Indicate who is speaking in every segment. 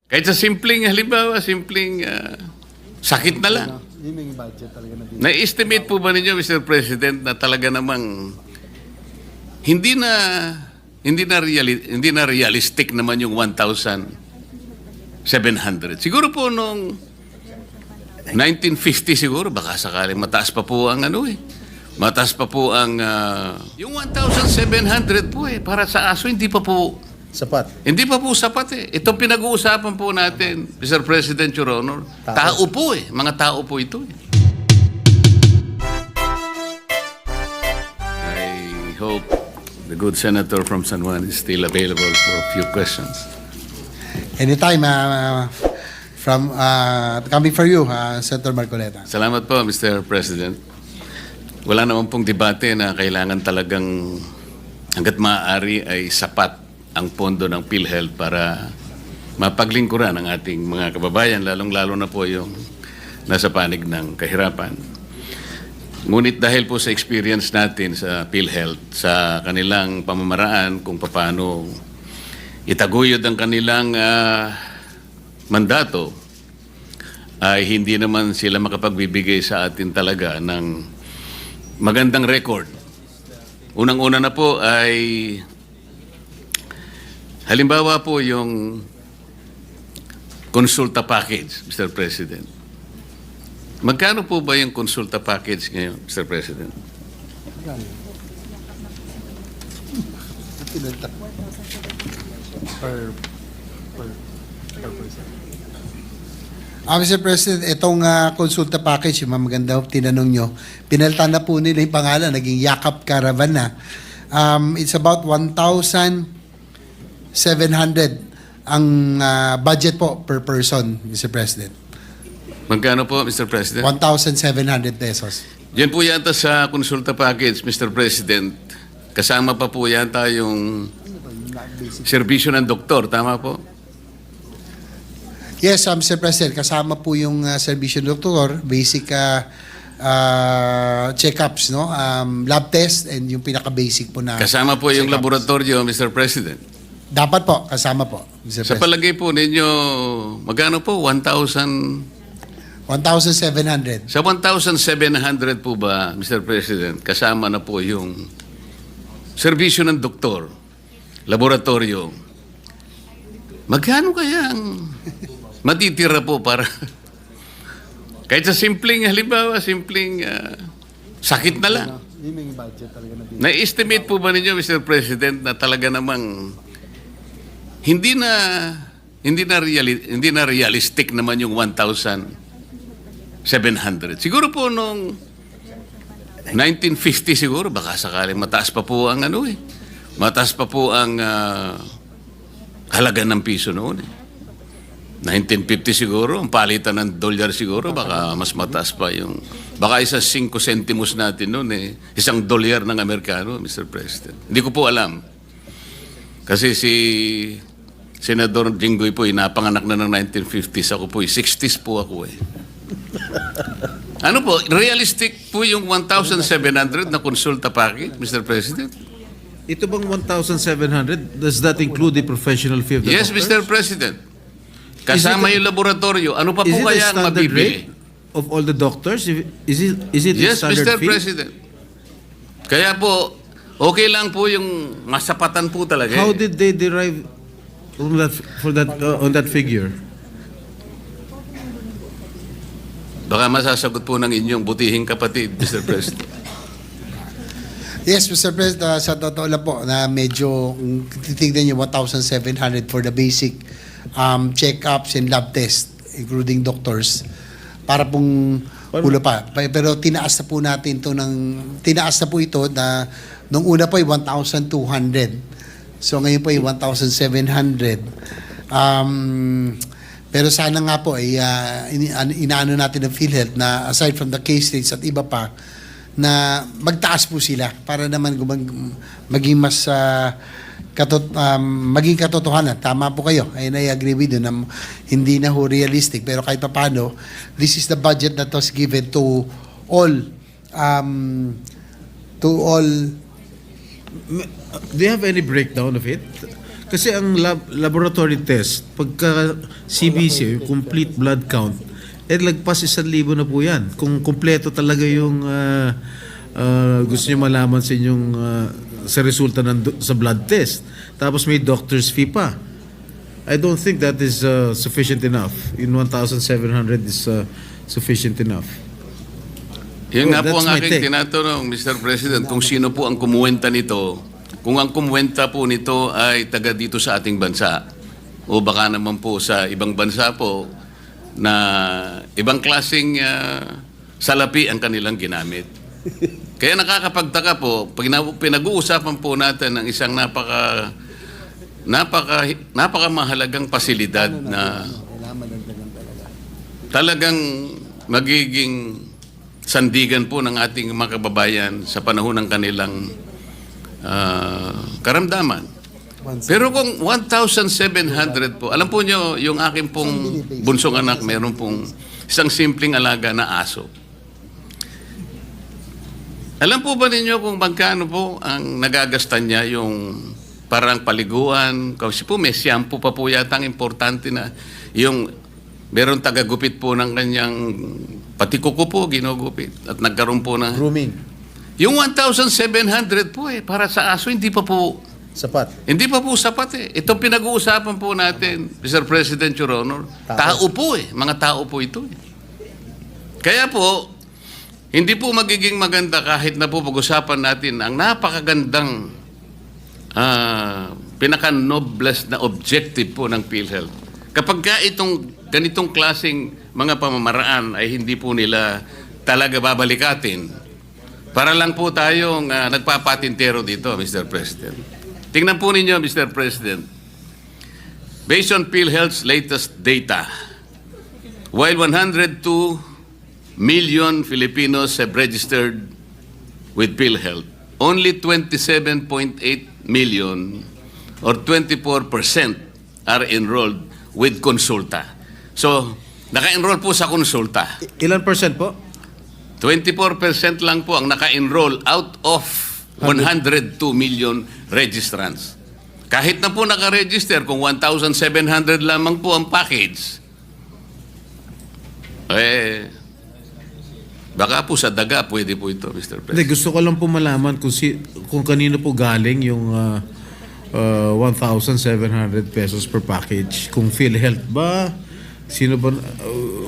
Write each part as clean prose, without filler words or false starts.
Speaker 1: Kahit sa simpleng, halimbawa, simpleng sakit na lang.
Speaker 2: Yun yung budget talaga na din.
Speaker 1: Na-estimate po ba ninyo, Mr. President, na talaga namang hindi na realistic naman yung 1,700. Siguro po nung 1950 siguro, baka sakaling mataas pa po ang mataas pa po ang yung 1,700 po para sa aso hindi pa po sapat eh. Itong pinag-uusapan po natin, Mr. President, Your Honor, tao po mga tao po ito eh. I hope the good senator from San Juan is still available for a few questions.
Speaker 2: Anytime, coming for you, Senator Marcoleta.
Speaker 1: Salamat po, Mr. President. Wala naman pong debate na kailangan talagang hanggat maaari ay sapat ang pondo ng PhilHealth para mapaglingkuran ang ating mga kababayan, lalong-lalo na po yung nasa panig ng kahirapan. Ngunit dahil po sa experience natin sa PhilHealth, sa kanilang pamamaraan kung paano itaguyod ang kanilang mandato, ay hindi naman sila makapagbibigay sa atin talaga ng magandang record. Unang-una na po ay halimbawa po yung konsulta package, Mr. President. Magkano po ba yung konsulta package ngayon, Mr. President?
Speaker 2: Per person. Mr. President, itong konsulta package, yung maganda tinanong nyo, pinalitan na po nila yung pangalan, naging Yakap Caravan na. It's about 1,700 ang budget po per person, Mr. President.
Speaker 1: Magkano po, Mr. President?
Speaker 2: 1,700 pesos.
Speaker 1: Diyan po yata sa konsulta package, Mr. President, kasama pa po yata yung serbisyo ng doktor, tama po?
Speaker 2: Yes, Mr. President, kasama po yung serbisyo ng doktor, basic check-ups, no? Lab test, and yung pinaka-basic po na
Speaker 1: Kasama po yung laboratorio, Mr. President.
Speaker 2: Dapat po, kasama po, Mr.
Speaker 1: Sa
Speaker 2: President.
Speaker 1: palagay po ninyo, magkano po? 1,700?
Speaker 2: 1,700.
Speaker 1: Sa 1,700 po ba, Mr. President, kasama na po yung serbisyo ng doktor, laboratorio. Magkano kaya ang matitira po para kahit sa simpleng, halimbawa, simpleng sakit na lang.
Speaker 2: Yun yung budget talaga na din.
Speaker 1: Na-estimate po ba ninyo, Mr. President, na talaga namang hindi na realistic naman yung 1,700. Siguro po nung 1950 siguro, baka sakaling mataas pa po ang mataas pa po ang halaga ng piso noon eh. 1950 siguro, ang palitan ng dolyar siguro, baka mas mataas pa yung, baka isa 5 centimos natin noon eh, $1 ng Amerikano, Mr. President. Hindi ko po alam. Kasi si Senador Jinggoy po, napanganak na ng 1950s, ako po 60s po ako eh. Ano po, realistic po yung 1,700 na konsulta package, Mr. President?
Speaker 3: Ito bang 1,700, does that include the professional fee of the
Speaker 1: Yes,
Speaker 3: doctors?
Speaker 1: Mr. President. Kasama yung laboratorio. Ano pa po
Speaker 3: Is it
Speaker 1: kaya
Speaker 3: a
Speaker 1: ang
Speaker 3: standard
Speaker 1: mabibili?
Speaker 3: rate of all the doctors? Is it
Speaker 1: Yes,
Speaker 3: a standard
Speaker 1: Mr.
Speaker 3: fee?
Speaker 1: President. Kaya po, okay lang po yung masapatan po talaga.
Speaker 3: How did they derive on that figure?
Speaker 1: Baka masasagot po ng inyong butihing kapatid, Mr. President.
Speaker 2: Yes, Mr. President, sa totoo lang po na medyo, kung titignan nyo, 1,700 for the basic check-ups and lab test, including doctors, para pong kulo pa. Pero tinaas na po natin ito tinaas na po ito na, nung una po ay 1,200. So ngayon po ay 1,700. Pero sana nga po ay inaano natin ng PhilHealth na aside from the case rates at iba pa, na magtaas po sila para naman maging mas maging katotohanan. Tama po kayo. And I agree with you na hindi na ho realistic. Pero kahit pa paano, this is the budget that was given to all
Speaker 3: Do you have any breakdown of it? Kasi ang laboratory test, pagka CBC, yung complete blood count, lagpas 1,000 na po yan. Kung kumpleto talaga yung gusto niyo malaman sa inyong sa resulta sa blood test. Tapos may doctor's fee pa. I don't think that is sufficient enough. In 1,700 is sufficient enough.
Speaker 1: Yun nga po
Speaker 3: That's
Speaker 1: ang
Speaker 3: my
Speaker 1: aking
Speaker 3: take.
Speaker 1: tinatanong, Mr. President, kung sino po ang kumuwenta nito. Kung ang kumuwenta po nito ay taga dito sa ating bansa o baka naman po sa ibang bansa po na ibang klaseng salapi ang kanilang ginamit. Kaya nakakapagtaka po, pag pinag-uusapan po natin ng isang napakamahalagang pasilidad na talagang magiging sandigan po ng ating mga kababayan sa panahon ng kanilang karamdaman. Pero kung 1,700 po, alam po nyo, yung aking pong bunsong anak, meron pong isang simpleng alaga na aso. Alam po ba ninyo kung magkano po ang nagagastan niya yung parang paliguan? Kasi po may shampoo pa po yata ang importante na yung meron tagagupit po ng kanyang pati kuko po ginugupit at nagkaroon po na
Speaker 4: Grooming.
Speaker 1: yung 1,700 po para sa aso hindi pa po sapat eh. Ito pinag-uusapan po natin, Mr. President, Your Honor. Tao po mga tao po ito eh. Kaya po hindi po magiging maganda kahit na po pag-usapan natin ang napakagandang pinaka-noblest na objective po ng PhilHealth. Kapag ka itong ganitong klaseng mga pamamaraan ay hindi po nila talaga babalikatin, para lang po tayong nagpapatintero dito, Mr. President. Tingnan po ninyo, Mr. President. Based on PhilHealth's latest data, while 102 million Filipinos have registered with PhilHealth, only 27.8 million or 24% are enrolled with Consulta. So, naka-enroll po sa Consulta.
Speaker 3: Ilan percent po?
Speaker 1: 24% lang po ang naka-enroll out of 102 million registrants. Kahit na po naka-register, kung 1,700 lamang po ang package, baka po sa daga pwede po ito, Mr. President.
Speaker 3: Hindi, gusto ko lang po malaman kung kanino po galing yung 1,700 pesos per package. Kung PhilHealth ba? Sino ba?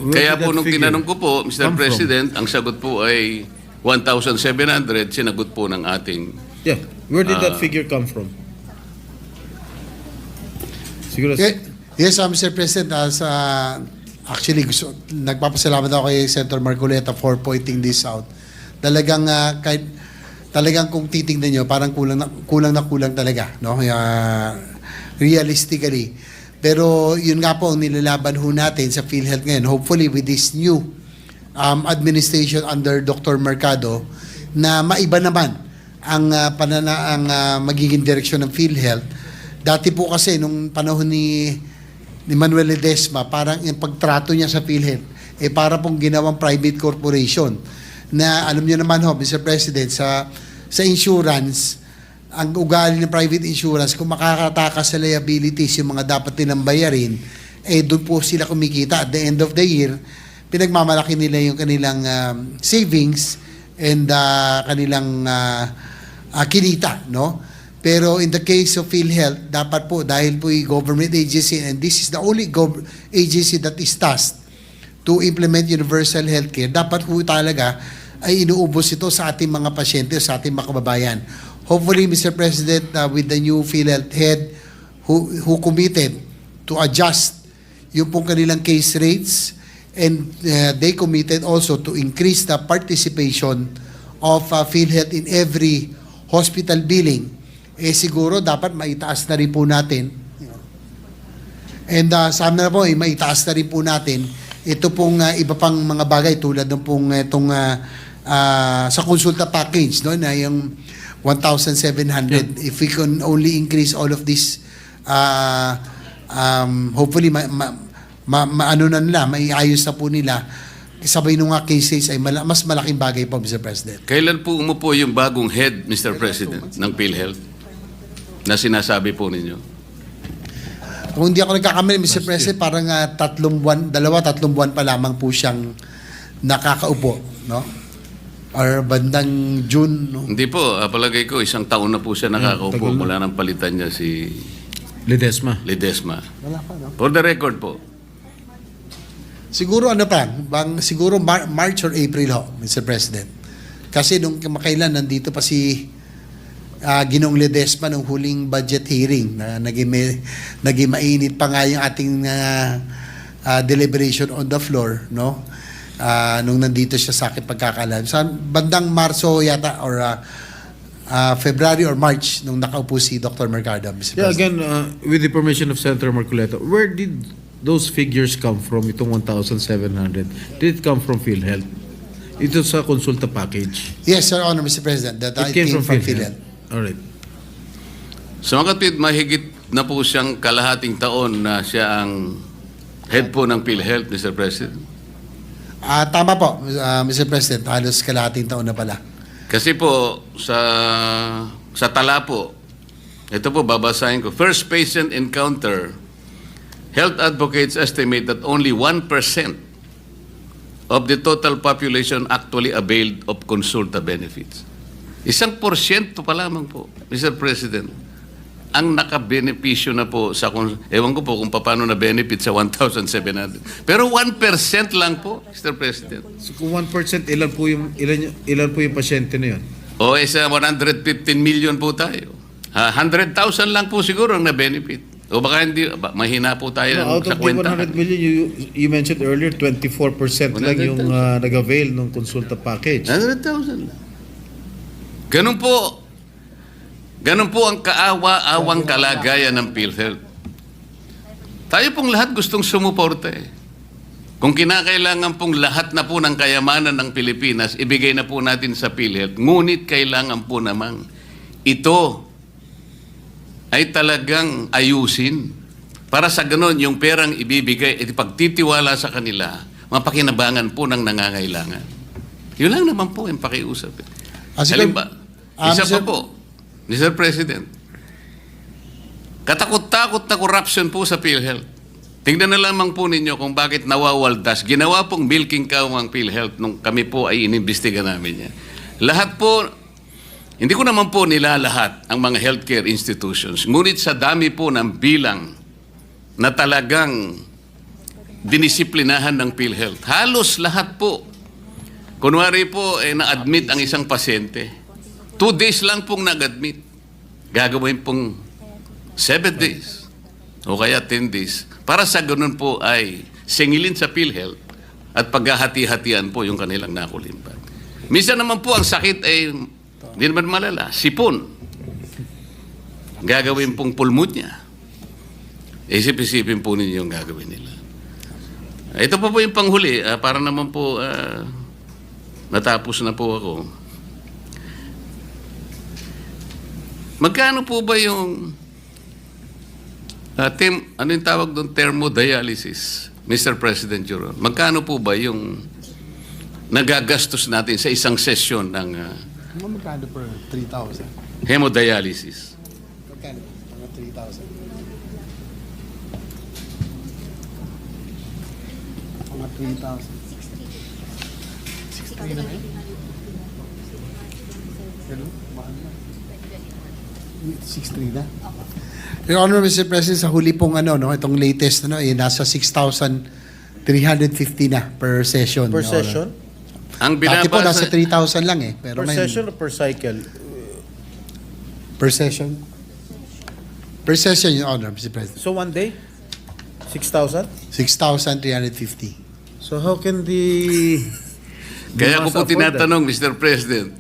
Speaker 1: Kaya po nung tinanong ko po, Mr. President, ang sagot po ay 1,700, sinagot po ng ating...
Speaker 3: Yeah. Where did that figure come from? Siguro...
Speaker 2: Yes, Mr. President, actually, nagpapasalamat ako kay Senator Marcoleta for pointing this out. Talagang kung titingnan nyo, parang kulang talaga, no? Realistically. Pero yun nga po ang nilalaban ho natin sa PhilHealth ngayon. Hopefully with this new administration under Dr. Mercado, na maiba naman ang magiging direksyon ng PhilHealth. Dati po kasi nung panahon ni Manuel Ledesma, parang yung pagtrato niya sa PhilHealth para pong ginawang private corporation na alam niyo naman ho, Mr. President, sa insurance, ang ugali ng private insurance, kung makakatakas sa liabilities yung mga dapat nilang bayarin, doon po sila kumikita. At the end of the year, pinagmamalaki nila yung kanilang savings and kanilang kinita, no? Pero in the case of PhilHealth, dapat po, dahil po yung government agency, and this is the only agency that is tasked to implement universal healthcare, dapat po talaga ay inuubos ito sa ating mga pasyente, sa ating mga kababayan. Hopefully, Mr. President, with the new PhilHealth head who committed to adjust yung pong kanilang case rates, and they committed also to increase the participation of PhilHealth in every hospital billing, siguro dapat maitaas na rin po natin. And sana na po, maitaas na rin po natin ito pong iba pang mga bagay tulad ng pong itong sa konsulta package, no, na yung 1,700. If we can only increase all of this, hopefully ano na nila, maiayos na po nila. Sabay nung nga cases ay mas malaking bagay po, Mr. President.
Speaker 1: Kailan po umupo yung bagong head, Mr. President, ng PhilHealth na sinasabi po ninyo?
Speaker 2: Kung hindi ako nagkakamali, Mr. President, parang 3 buwan pa lamang po siyang nakakaupo, no? Or bandang June, no?
Speaker 1: Hindi po, palagay ko, 1 taon na po siya nakakaupo
Speaker 3: tagal na.
Speaker 1: mula nang palitan niya si
Speaker 3: Ledesma.
Speaker 1: Ledesma.
Speaker 2: Wala pa, no?
Speaker 1: For the record po,
Speaker 2: Siguro ano pa, siguro March or April ho, Mr. President. Kasi nung kamakailan nandito pa si Ginoong Ledesma nung huling budget hearing na naging mainit pa nga yung ating deliberation on the floor, no? Nung nandito siya sa aking pagkakalam. Sa bandang Marso yata or February or March nung nakaupo si Dr. Mercado, Mr.
Speaker 3: Yeah,
Speaker 2: President.
Speaker 3: again, with the permission of Senator Marcoleta, where did those figures come from, itong 1,700? Did it come from PhilHealth? Ito sa konsulta package.
Speaker 2: Yes, Your Honor, Mr. President. That
Speaker 3: It came from PhilHealth.
Speaker 2: PhilHealth.
Speaker 3: Alright.
Speaker 1: sa mga kapatid, mahigit na po siyang kalahating taon na siya ang head po ng PhilHealth, Mr. President.
Speaker 2: Tama po, Mr. President. Halos kalahating taon na pala.
Speaker 1: Kasi po, sa tala po, ito po, babasahin ko. First patient encounter, health advocates estimate that only 1% of the total population actually availed of consulta benefits. 1% pa lamang po, Mr. President, ang nakabenepisyo na po sa, ewan ko po kung paano na benefit sa 1,700. Pero 1% lang po, Mr. President.
Speaker 3: So kung 1%, ilan po yung pasyente na yun?
Speaker 1: O isa 115 million po tayo. 100,000 lang po siguro ang na-benefit. O baka hindi, mahina po tayo
Speaker 3: No, out
Speaker 1: sa
Speaker 3: of the
Speaker 1: kwenta.
Speaker 3: 100 million, you mentioned earlier, 24% lang yung nag-avail ng konsulta package.
Speaker 1: 100,000 lang. Ganun po. Ganun po ang kaawa-awang kalagayan ng PhilHealth. Tayo pong lahat gustong sumuporta eh. Kung kinakailangan pong lahat na po ng kayamanan ng Pilipinas, ibigay na po natin sa PhilHealth. Ngunit kailangan po namang ito ay talagang ayusin para sa ganon yung perang ibibigay at ipagtitiwala sa kanila, mapakinabangan po ng nangangailangan. Yun lang naman po yung pakiusap. Isa pa po, Mr. President, katakot-takot na corruption po sa PhilHealth. Tingnan na lamang po ninyo kung bakit nawawaldas. Ginawa pong milking cow ang PhilHealth nung kami po ay inimbestiga namin yan. Lahat po, hindi ko naman po nilalahat ang mga healthcare institutions. Ngunit sa dami po ng bilang na talagang dinisiplinahan ng PhilHealth, halos lahat po. Kunwari po, na-admit ang isang pasyente. 2 days lang pong nag-admit. Gagawin pong 7 days o kaya 10 days. Para sa ganun po ay singilin sa PhilHealth at paghahati-hatian po yung kanilang nakulimbat. Minsan naman po ang sakit ay hindi naman malala. Sipon. Gagawin pong pulmonya. Isip-isipin po ninyo yung gagawin nila. Ito pa po yung panghuli. Para naman po natapos na po ako. Magkano po ba yung ano yung tawag doon? Thermodialysis, Mr. President Juro. Magkano po ba yung nagagastos natin sa isang sesyon ng
Speaker 2: Magkano per 3,000?
Speaker 1: hemodialysis?
Speaker 2: Magkano? Mga 3,000. Mga 3,000. 63 na ngayon? Ganun? Mahal na. 63 na? Your Honor, Mr. President, sa huli pong itong latest, nasa 6,350 na per session.
Speaker 3: Per
Speaker 2: Your Honor.
Speaker 3: session?
Speaker 1: Ang
Speaker 2: Dati po nasa
Speaker 1: binabasa,
Speaker 2: 3,000 lang eh. Pero
Speaker 3: Per
Speaker 2: ngayon,
Speaker 3: session or per cycle?
Speaker 2: per session? Per session, Your Honor, Mr. President.
Speaker 3: So one day? 6,000?
Speaker 2: 6,350.
Speaker 3: So how can the...
Speaker 1: kaya ko po
Speaker 3: afford that?
Speaker 1: tinatanong, Mr. President,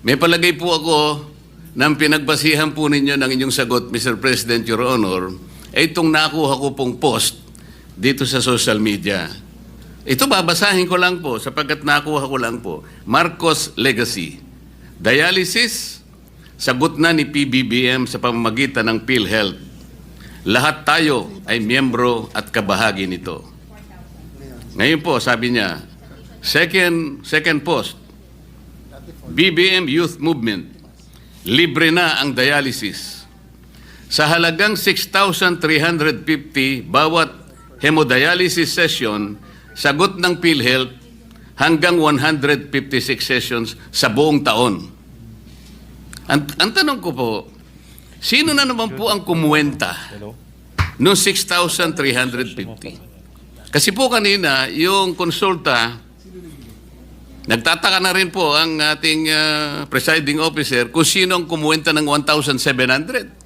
Speaker 1: may palagay po ako ng pinagbasihan po ninyo ng inyong sagot, Mr. President, Your Honor, ay itong nakuha ko pong post dito sa social media. Ito babasahin ko lang po sapagkat nakuha ko lang po. Marcos Legacy. Dialysis, sagot na ni PBBM sa pamamagitan ng PhilHealth. Lahat tayo ay miyembro at kabahagi nito. Ngayon po, sabi niya, second post, BBM Youth Movement, libre na ang dialysis. sa halagang 6,350 bawat hemodialysis session, sagot ng PhilHealth hanggang 156 sessions sa buong taon. Ang tanong ko po, sino na naman po ang kumuwenta noong 6,350? Kasi po kanina, yung konsulta, nagtataka na rin po ang ating presiding officer kung sino ang kumuwenta ng 1,700.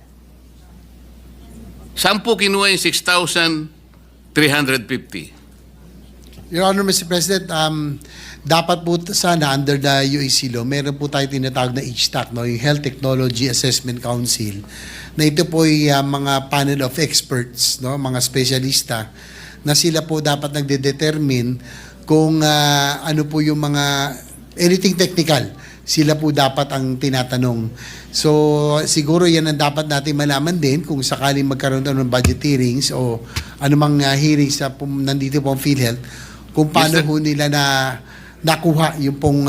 Speaker 1: Saan po kinuha yung 6,350?
Speaker 2: Your Honor, Mr. President, dapat po sana under the UAC law, meron po tayo tinatawag na HTAC, no, yung Health Technology Assessment Council, na ito po ay mga panel of experts, no, mga spesyalista, na sila po dapat nagde-determine kung ano po yung mga anything technical, sila po dapat ang tinatanong. So siguro yan ang dapat natin malaman din kung sakaling magkaroon ng budget hearings o anumang hearings na nandito po ang PhilHealth, kung paano
Speaker 1: Mr.
Speaker 2: ho nila nakuha yung pong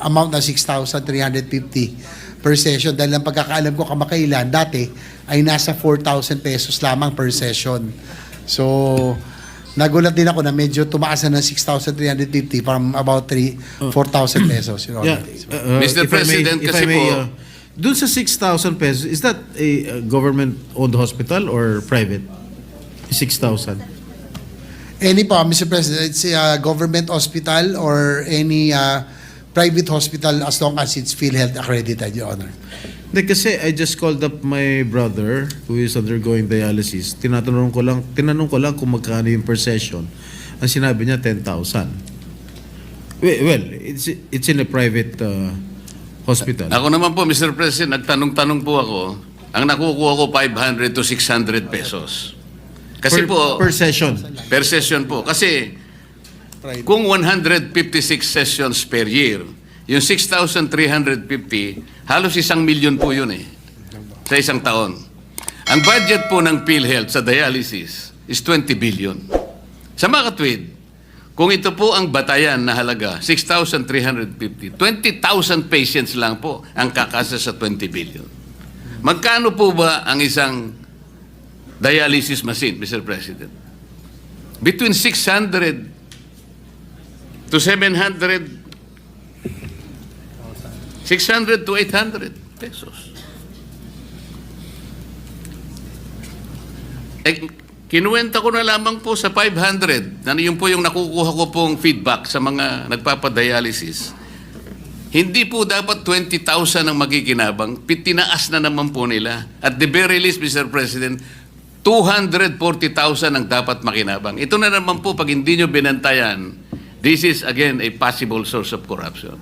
Speaker 2: amount na 6,350 per session. Dahil ang pagkakaalam ko kamakailan, dati ay nasa 4,000 pesos lamang per session. So, nagulat din ako na medyo tumaas na ng 6,350 from about 4,000 pesos. Your Honor.
Speaker 1: Mr.
Speaker 3: if I may-
Speaker 1: President,
Speaker 3: if
Speaker 1: kasi
Speaker 3: I may,
Speaker 1: po-
Speaker 3: dun sa 6,000 pesos, is that a government-owned hospital or private? 6,000.
Speaker 2: Any po, Mr. President, it's a government hospital or any private hospital as long as it's PhilHealth accredited, Your Honor.
Speaker 3: Hindi, kasi I just called up my brother who is undergoing dialysis. Tinanong ko lang kung magkano yung per session. Ang sinabi niya, 10,000. Well, it's in a private hospital.
Speaker 1: Ako naman po, Mr. President, nagtanong-tanong po ako, ang nakukuha ko 500 to 600 pesos. Kasi
Speaker 3: per session.
Speaker 1: per session po. Kasi kung 156 sessions per year, yung 6,350, halos 1,000,000 po yun sa isang taon. Ang budget po ng PhilHealth sa dialysis is 20 billion. Sa mga katwid, kung ito po ang batayan na halaga, 6,350, 20,000 patients lang po ang kakasa sa 20 billion. Magkano po ba ang isang dialysis machine, Mr. President? Between 600 to 700, 600 to 800 pesos. Kinuwenta ko na lamang po sa 500, na yun po yung nakukuha ko pong feedback sa mga nagpapadialysis. Hindi po dapat 20,000 ang magiginabang, tinaas na naman po nila. At the very least, Mr. President, 240,000 ang dapat makinabang. Ito na naman po, pag hindi nyo binantayan, this is again a possible source of corruption.